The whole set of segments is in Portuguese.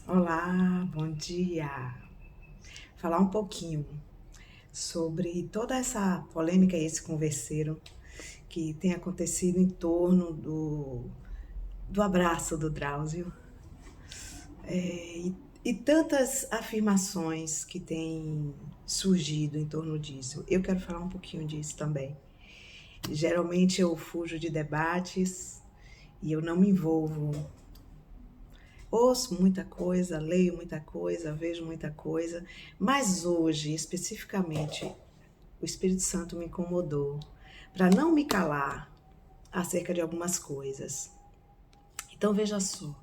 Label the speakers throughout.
Speaker 1: Olá, bom dia. Falar um pouquinho sobre toda essa polêmica e esse converseiro que tem acontecido em torno do abraço do Drauzio e tantas afirmações que têm surgido em torno disso. Eu quero falar um pouquinho disso também. Geralmente eu fujo de debates e eu não me envolvo. Ouço muita coisa, leio muita coisa, vejo muita coisa, mas hoje, especificamente, o Espírito Santo me incomodou para não me calar acerca de algumas coisas. Então veja só,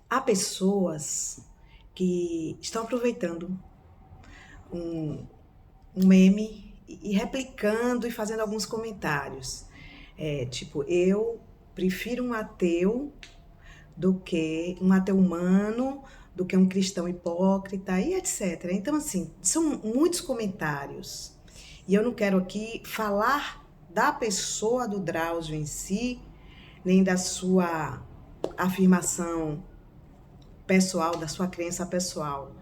Speaker 1: há pessoas que estão aproveitando um meme e replicando e fazendo alguns comentários. Tipo, eu prefiro um ateu do que um ateu humano, do que um cristão hipócrita e etc. Então, assim, são muitos comentários. E eu não quero aqui falar da pessoa do Drauzio em si, nem da sua afirmação pessoal, da sua crença pessoal.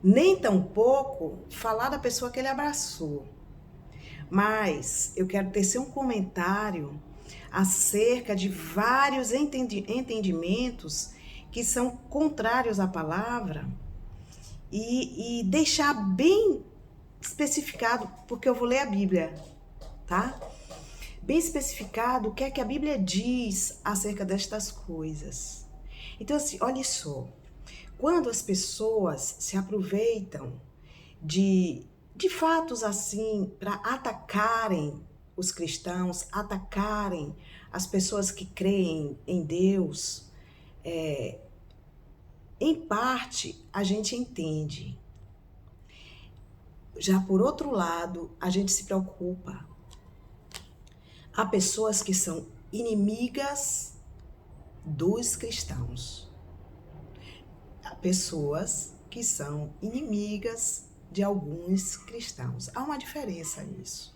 Speaker 1: Nem tampouco falar da pessoa que ele abraçou. Mas eu quero tecer um comentário acerca de vários entendimentos que são contrários à palavra e deixar bem especificado, porque eu vou ler a Bíblia, tá? Bem especificado o que é que a Bíblia diz acerca destas coisas. Então, assim, olha só, quando as pessoas se aproveitam de fatos assim para atacarem os cristãos, atacarem as pessoas que creem em Deus, em parte a gente entende. Já por outro lado, a gente se preocupa. Há pessoas que são inimigas dos cristãos. Há pessoas que são inimigas de alguns cristãos. Há uma diferença nisso.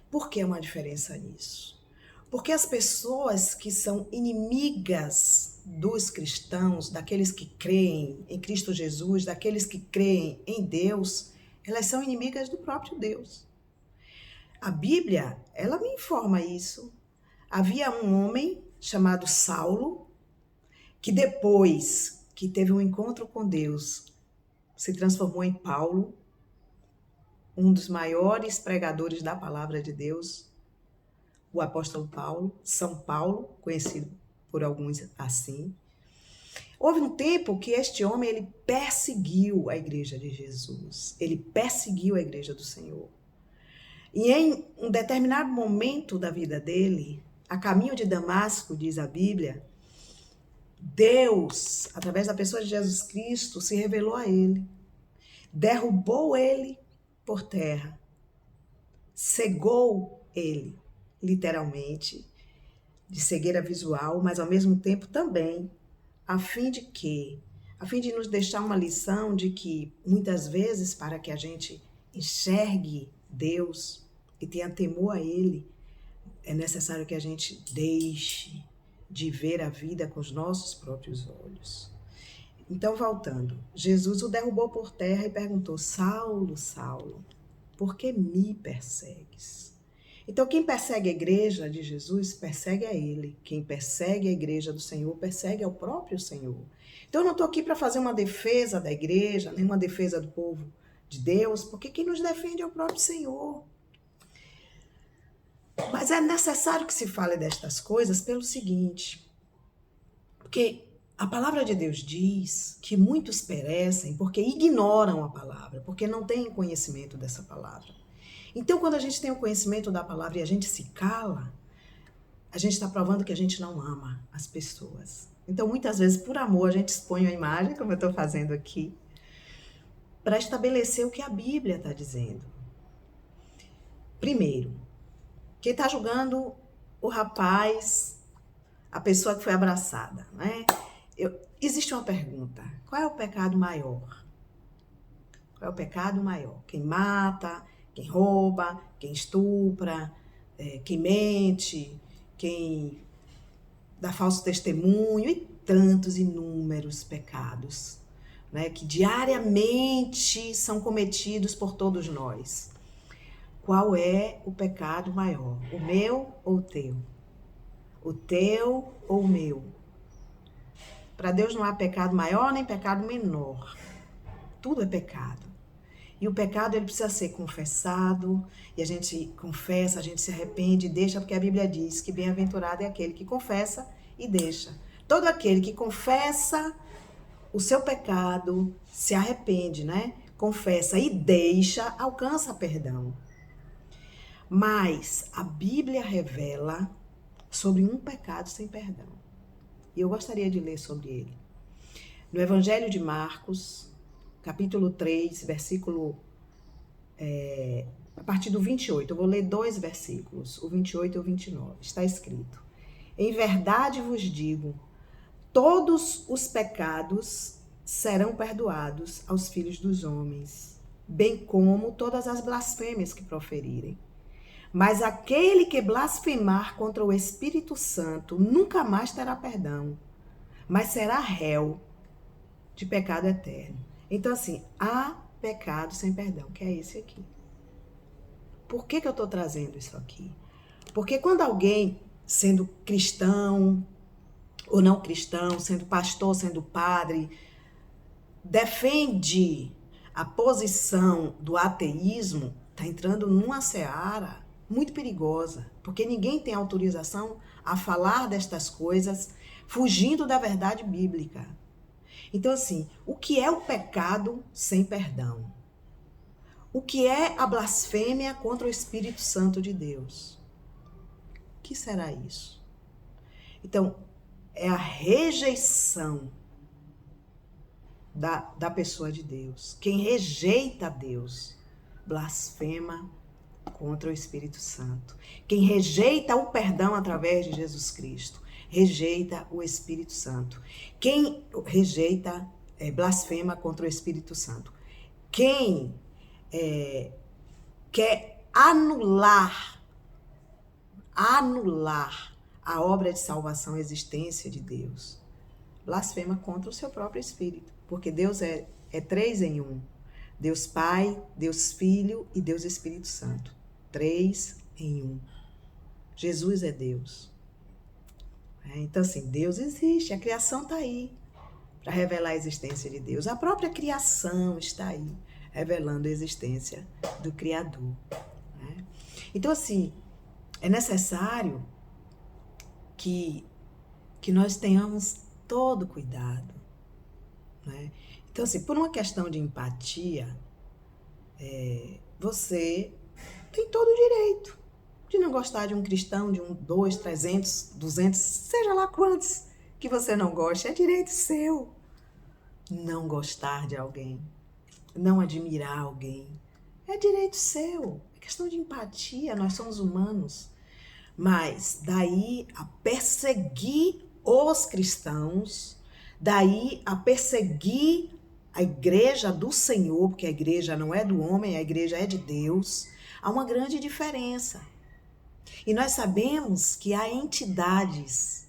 Speaker 1: Por que uma diferença nisso? Porque as pessoas que são inimigas dos cristãos, daqueles que creem em Cristo Jesus, daqueles que creem em Deus, elas são inimigas do próprio Deus. A Bíblia, ela me informa isso. Havia um homem chamado Saulo, que depois que teve um encontro com Deus, se transformou em Paulo, um dos maiores pregadores da palavra de Deus, o apóstolo Paulo, São Paulo, conhecido por alguns assim. Houve um tempo que este homem ele perseguiu a igreja de Jesus, ele perseguiu a igreja do Senhor. E em um determinado momento da vida dele, a caminho de Damasco, diz a Bíblia, Deus, através da pessoa de Jesus Cristo, se revelou a ele, derrubou ele por terra, cegou ele, literalmente, de cegueira visual, mas ao mesmo tempo também, a fim de quê? A fim de nos deixar uma lição de que, muitas vezes, para que a gente enxergue Deus e tenha temor a Ele, é necessário que a gente deixe de ver a vida com os nossos próprios olhos. Então, voltando, Jesus o derrubou por terra e perguntou: Saulo, Saulo, por que me persegues? Então, quem persegue a igreja de Jesus, persegue a ele. Quem persegue a igreja do Senhor, persegue ao próprio Senhor. Então, eu não estou aqui para fazer uma defesa da igreja, nem uma defesa do povo de Deus, porque quem nos defende é o próprio Senhor. Mas é necessário que se fale destas coisas pelo seguinte, porque a palavra de Deus diz que muitos perecem porque ignoram a palavra, porque não têm conhecimento dessa palavra. Então, quando a gente tem o conhecimento da palavra e a gente se cala, a gente está provando que a gente não ama as pessoas. Então, muitas vezes, por amor, a gente expõe a imagem, como eu estou fazendo aqui, para estabelecer o que a Bíblia está dizendo. Primeiro, quem está julgando o rapaz, a pessoa que foi abraçada, né? Existe uma pergunta: qual é o pecado maior? Qual é o pecado maior? Quem mata, quem rouba, quem estupra, quem mente, quem dá falso testemunho, e tantos inúmeros pecados, né, que diariamente são cometidos por todos nós. Qual é o pecado maior? O meu ou o teu? O teu ou o meu? Para Deus não há pecado maior nem pecado menor. Tudo é pecado. E o pecado ele precisa ser confessado, e a gente confessa, a gente se arrepende e deixa, porque a Bíblia diz que bem-aventurado é aquele que confessa e deixa. Todo aquele que confessa o seu pecado, se arrepende, né? Confessa e deixa, alcança perdão. Mas a Bíblia revela sobre um pecado sem perdão. E eu gostaria de ler sobre ele. No Evangelho de Marcos, capítulo 3, versículo... a partir do 28, eu vou ler 2 versículos, o 28 e o 29. Está escrito: Em verdade vos digo, todos os pecados serão perdoados aos filhos dos homens, bem como todas as blasfêmias que proferirem. Mas aquele que blasfemar contra o Espírito Santo nunca mais terá perdão, mas será réu de pecado eterno. Então, assim, há pecado sem perdão, que é esse aqui. Por que eu estou trazendo isso aqui? Porque quando alguém, sendo cristão ou não cristão, sendo pastor, sendo padre, defende a posição do ateísmo, está entrando numa seara muito perigosa, porque ninguém tem autorização a falar destas coisas fugindo da verdade bíblica. Então, assim, o que é o pecado sem perdão? O que é a blasfêmia contra o Espírito Santo de Deus? O que será isso? Então, é a rejeição da pessoa de Deus. Quem rejeita Deus, blasfema contra o Espírito Santo. Quem rejeita o perdão através de Jesus Cristo, rejeita o Espírito Santo. Quem rejeita, blasfema contra o Espírito Santo. Quem quer anular a obra de salvação, a existência de Deus, blasfema contra o seu próprio Espírito, porque Deus é 3 em 1. Deus Pai, Deus Filho e Deus Espírito Santo. 3 em 1. Jesus é Deus. Então, assim, Deus existe, a criação está aí para revelar a existência de Deus. A própria criação está aí, revelando a existência do Criador. Então, assim, é necessário que nós tenhamos todo cuidado. Então, assim, por uma questão de empatia, você tem todo o direito de não gostar de um cristão, de 2, 300, 200, seja lá quantos que você não goste, é direito seu. Não gostar de alguém, não admirar alguém, é direito seu. É questão de empatia, nós somos humanos. Mas daí a perseguir os cristãos, daí a perseguir a igreja do Senhor, porque a igreja não é do homem, a igreja é de Deus, há uma grande diferença. E nós sabemos que há entidades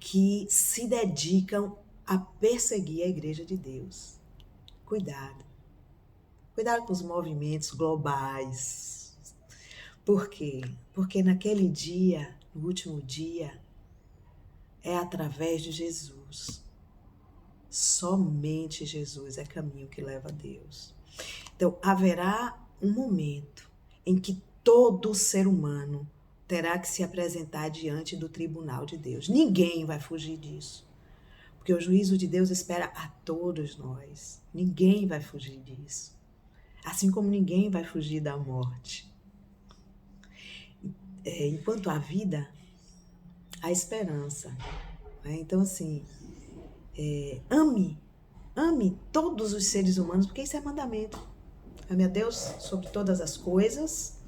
Speaker 1: que se dedicam a perseguir a igreja de Deus. Cuidado. Cuidado com os movimentos globais. Por quê? Porque naquele dia, no último dia, é através de Jesus. Somente Jesus é caminho que leva a Deus. Então, haverá um momento em que todo ser humano terá que se apresentar diante do tribunal de Deus. Ninguém vai fugir disso. Porque o juízo de Deus espera a todos nós. Ninguém vai fugir disso. Assim como ninguém vai fugir da morte. Enquanto há vida, há esperança. Então, assim, ame todos os seres humanos, porque isso é mandamento. Ame a Deus sobre todas as coisas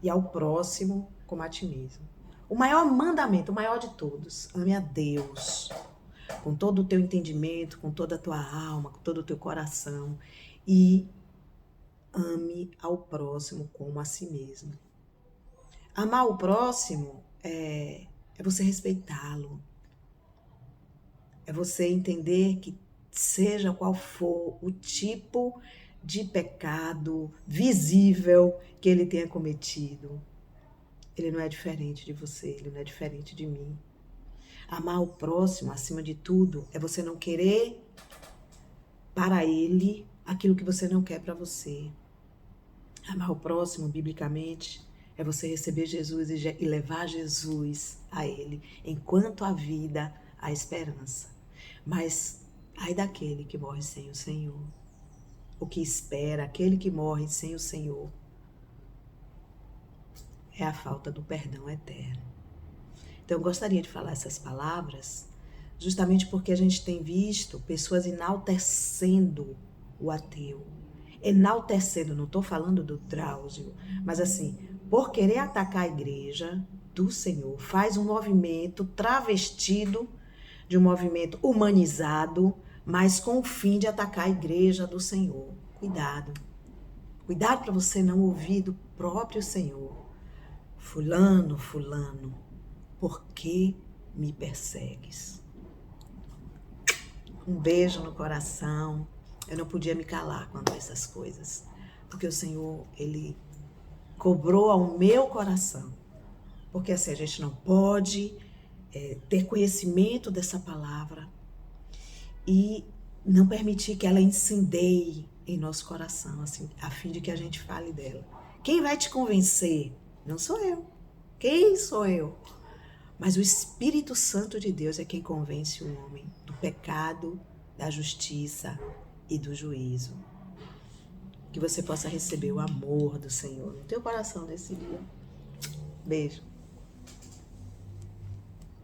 Speaker 1: e ao próximo como a ti mesmo. O maior mandamento, o maior de todos, ame a Deus com todo o teu entendimento, com toda a tua alma, com todo o teu coração, e ame ao próximo como a si mesmo. Amar o próximo é você respeitá-lo, É você entender que seja qual for o tipo de pecado visível que ele tenha cometido, ele não é diferente de você, ele não é diferente de mim. Amar o próximo, acima de tudo, é você não querer para ele aquilo que você não quer para você. Amar o próximo, biblicamente, é você receber Jesus e levar Jesus a ele. Enquanto há vida, há esperança. Mas ai daquele que morre sem o Senhor. O que espera, aquele que morre sem o Senhor, é a falta do perdão eterno. Então eu gostaria de falar essas palavras justamente porque a gente tem visto pessoas enaltecendo o ateu. Enaltecendo, não estou falando do Drauzio, mas assim, por querer atacar a igreja do Senhor, faz um movimento travestido de um movimento humanizado, mas com o fim de atacar a igreja do Senhor. Cuidado. Cuidado para você não ouvir do próprio Senhor. Fulano, fulano, por que me persegues? Um beijo no coração. Eu não podia me calar quanto a essas coisas, porque o Senhor, Ele cobrou ao meu coração. Porque assim, a gente não pode ter conhecimento dessa palavra e não permitir que ela incendeie em nosso coração, assim, a fim de que a gente fale dela. Quem vai te convencer? Não sou eu. Quem sou eu? Mas o Espírito Santo de Deus é quem convence o homem do pecado, da justiça e do juízo. Que você possa receber o amor do Senhor no teu coração nesse dia. Beijo.